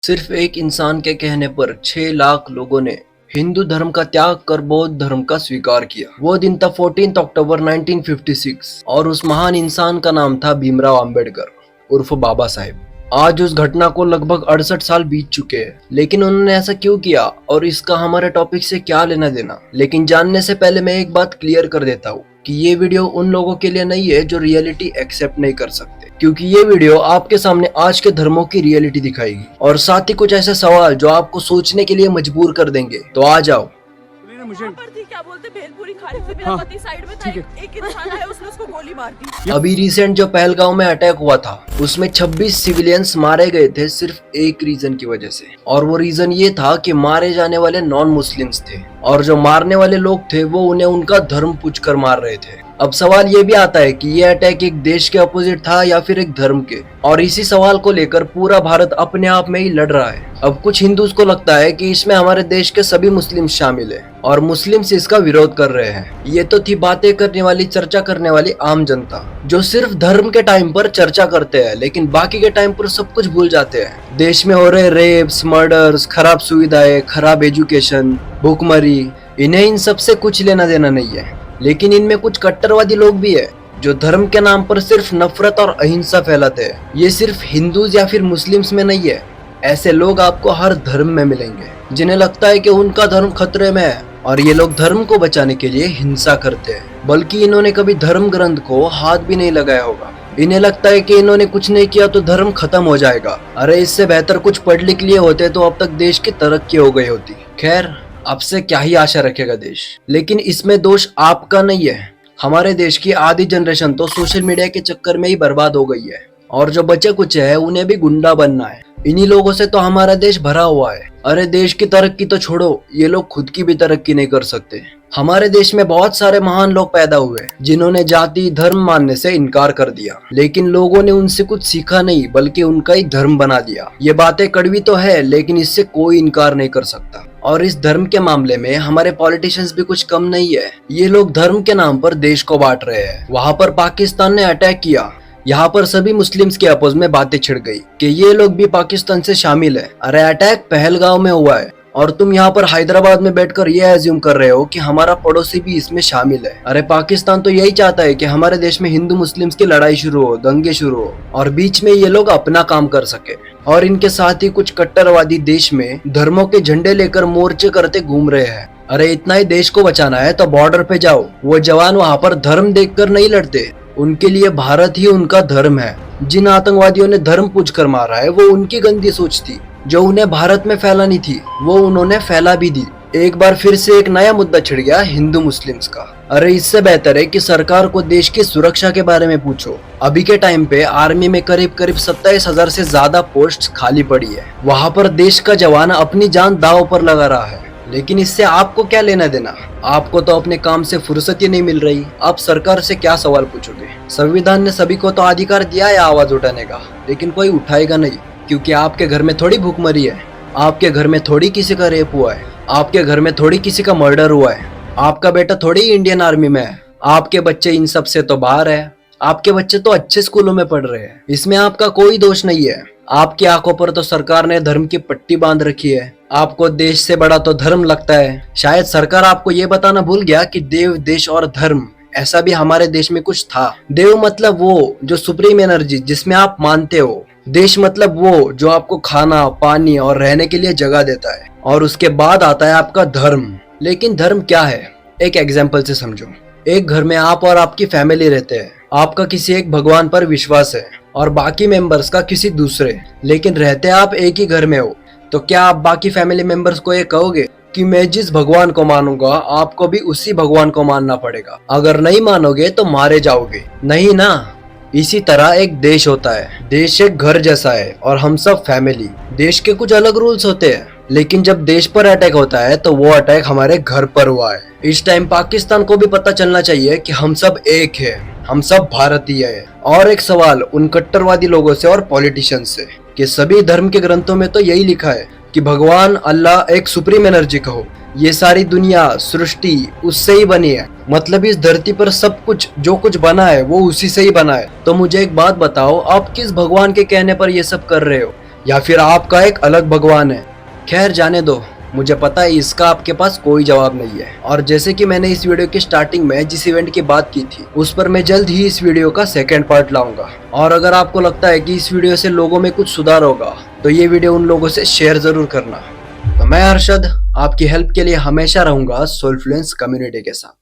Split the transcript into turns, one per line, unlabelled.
सिर्फ एक इंसान के कहने पर 6 लाख लोगों ने हिंदू धर्म का त्याग कर बौद्ध धर्म का स्वीकार किया। वो दिन था 14 अक्टूबर 1956 और उस महान इंसान का नाम था भीमराव अंबेडकर उर्फ बाबा साहेब। आज उस घटना को लगभग 68 साल बीत चुके हैं, लेकिन उन्होंने ऐसा क्यों किया और इसका हमारे टॉपिक से क्या लेना देना। लेकिन जानने से पहले मैं एक बात क्लियर कर देता हूँ कि ये वीडियो उन लोगों के लिए नहीं है जो रियलिटी एक्सेप्ट नहीं कर सकते, क्योंकि ये वीडियो आपके सामने आज के धर्मों की रियलिटी दिखाएगी और साथ ही कुछ ऐसे सवाल जो आपको सोचने के लिए मजबूर कर देंगे। तो आ जाओ।
मुझे क्या बोलते भेलपुरी खाने से मेरा पति साइड में था, एक इंसान है उसने उसको गोली मार दी।
अभी रिसेंट जो पहलगांव में अटैक हुआ था उसमें 26 सिविलियंस मारे गए थे सिर्फ एक रीजन की वजह से, और वो रीजन ये था कि मारे जाने वाले नॉन मुस्लिम्स थे और जो मारने वाले लोग थे वो उन्हें उनका धर्म पूछ कर मार रहे थे। अब सवाल ये भी आता है कि ये अटैक एक देश के अपोजिट था या फिर एक धर्म के, और इसी सवाल को लेकर पूरा भारत अपने आप में ही लड़ रहा है। अब कुछ हिंदूज को लगता है कि इसमें हमारे देश के सभी मुस्लिम शामिल है और मुस्लिम्स इसका विरोध कर रहे हैं। ये तो थी बातें करने वाली, चर्चा करने वाली आम जनता जो सिर्फ धर्म के टाइम पर चर्चा करते हैं लेकिन बाकी के टाइम पर सब कुछ भूल जाते हैं। देश में हो रहे रेप्स, मर्डर्स, खराब सुविधाएं, खराब एजुकेशन, भूखमरी, इन्हें इन सब से कुछ लेना देना नहीं है। लेकिन इनमें कुछ कट्टरवादी लोग भी है जो धर्म के नाम पर सिर्फ नफरत और अहिंसा फैलाते हैं। ये सिर्फ हिंदूज या फिर मुस्लिम्स में नहीं है, ऐसे लोग आपको हर धर्म में मिलेंगे जिन्हें लगता है कि उनका धर्म खतरे में है और ये लोग धर्म को बचाने के लिए हिंसा करते हैं, बल्कि इन्होंने कभी धर्म ग्रंथ को हाथ भी नहीं लगाया होगा। इन्हें लगता है कि इन्होंने कुछ नहीं किया तो धर्म खत्म हो जाएगा। अरे इससे बेहतर कुछ पढ़ लिख लिए होते तो अब तक देश की तरक्की हो गई होती। खैर, आपसे क्या ही आशा रखेगा देश। लेकिन इसमें दोष आपका नहीं है। हमारे देश की आधी जनरेशन तो सोशल मीडिया के चक्कर में ही बर्बाद हो गई है और जो बचे कुछ है उन्हें भी गुंडा बनना है। इन्हीं लोगों से तो हमारा देश भरा हुआ है। अरे देश की तरक्की तो छोड़ो, ये लोग खुद की भी तरक्की नहीं कर सकते। हमारे देश में बहुत सारे महान लोग पैदा हुए जिन्होंने जाति धर्म मानने से इनकार कर दिया, लेकिन लोगों ने उनसे कुछ सीखा नहीं बल्कि उनका ही धर्म बना दिया। ये बातें कड़वी तो है लेकिन इससे कोई इनकार नहीं कर सकता। और इस धर्म के मामले में हमारे पॉलिटिशियंस भी कुछ कम नहीं है। ये लोग धर्म के नाम पर देश को बांट रहे हैं। वहाँ पर पाकिस्तान ने अटैक किया, यहाँ पर सभी मुस्लिम्स के आपस में बातें छिड़ गई कि ये लोग भी पाकिस्तान से शामिल है। अरे अटैक पहलगांव में हुआ है और तुम यहाँ पर हैदराबाद में बैठकर ये एज्यूम कर रहे हो कि हमारा पड़ोसी भी इसमें शामिल है। अरे पाकिस्तान तो यही चाहता है कि हमारे देश में हिंदू मुस्लिम्स की लड़ाई शुरू हो, दंगे शुरू हो और बीच में ये लोग अपना काम कर सके। और इनके साथ ही कुछ कट्टरवादी देश में धर्मों के झंडे लेकर मोर्चे करते घूम रहे हैं। अरे इतना ही देश को बचाना है तो बॉर्डर पे जाओ। वो जवान वहाँ पर धर्म देखकर नहीं लड़ते, उनके लिए भारत ही उनका धर्म है। जिन आतंकवादियों ने धर्म पूछकर मारा है वो उनकी गंदी सोच थी जो उन्हें भारत में फैलानी थी, वो उन्होंने फैला भी दी। एक बार फिर से एक नया मुद्दा छिड़ गया हिंदू मुस्लिम्स का। अरे इससे बेहतर है कि सरकार को देश की सुरक्षा के बारे में पूछो। अभी के टाइम पे आर्मी में करीब 27,000 से ज्यादा पोस्ट खाली पड़ी है। वहाँ पर देश का जवान अपनी जान दांव पर लगा रहा है, लेकिन इससे आपको क्या लेना देना। आपको तो अपने काम से फुर्सत ही नहीं मिल रही, आप सरकार से क्या सवाल पूछोगे। संविधान ने सभी को तो अधिकार दिया है आवाज उठाने का, लेकिन कोई उठाएगा नहीं, क्योंकि आपके घर में थोड़ी भूखमरी है, आपके घर में थोड़ी किसी का रेप हुआ है, आपके घर में थोड़ी किसी का मर्डर हुआ है, आपका बेटा थोड़ी इंडियन आर्मी में है, आपके बच्चे इन सब से तो बाहर है, आपके बच्चे तो अच्छे स्कूलों में पढ़ रहे हैं। इसमें आपका कोई दोष नहीं है। आपकी आंखों पर तो सरकार ने धर्म की पट्टी बांध रखी है। आपको देश से बड़ा तो धर्म लगता है। शायद सरकार आपको ये बताना भूल गया कि देव, देश और धर्म ऐसा भी हमारे देश में कुछ था। देव मतलब वो जो सुप्रीम एनर्जी जिसमें आप मानते हो। देश मतलब वो जो आपको खाना, पानी और रहने के लिए जगह देता है। और उसके बाद आता है आपका धर्म। लेकिन धर्म क्या है, एक एग्जाम्पल से समझो। एक घर में आप और आपकी फैमिली रहते हैं। आपका किसी एक भगवान पर विश्वास है और बाकी मेंबर्स का किसी दूसरे, लेकिन रहते आप एक ही घर में हो। तो क्या आप बाकी फैमिली मेंबर्स को ये कहोगे कि मैं जिस भगवान को मानूंगा आपको भी उसी भगवान को मानना पड़ेगा, अगर नहीं मानोगे तो मारे जाओगे? नहीं ना। इसी तरह एक देश होता है। देश एक घर जैसा है और हम सब फैमिली। देश के कुछ अलग रूल्स होते हैं, लेकिन जब देश पर अटैक होता है तो वो अटैक हमारे घर पर हुआ है। इस टाइम पाकिस्तान को भी पता चलना चाहिए कि हम सब एक है, हम सब भारतीय है। और एक सवाल उन कट्टरवादी लोगों से और पॉलिटिशियंस से कि सभी धर्म के ग्रंथों में तो यही लिखा है कि भगवान अल्लाह एक सुप्रीम एनर्जी कहो। ये सारी दुनिया सृष्टि उससे ही बनी है, मतलब इस धरती पर सब कुछ जो कुछ बना है वो उसी से ही बना है। तो मुझे एक बात बताओ, आप किस भगवान के कहने पर ये सब कर रहे हो? या फिर आपका एक अलग भगवान है? खैर जाने दो, मुझे पता है इसका आपके पास कोई जवाब नहीं है। और जैसे कि मैंने इस वीडियो की स्टार्टिंग में जिस इवेंट की बात की थी, उस पर मैं जल्द ही इस वीडियो का सेकंड पार्ट लाऊंगा। और अगर आपको लगता है कि इस वीडियो से लोगों में कुछ सुधार होगा, तो ये वीडियो उन लोगों से शेयर जरूर करना। तो मैं अरशद आपकी हेल्प के लिए हमेशा रहूंगा सोलफ्लुएंस कम्युनिटी के साथ।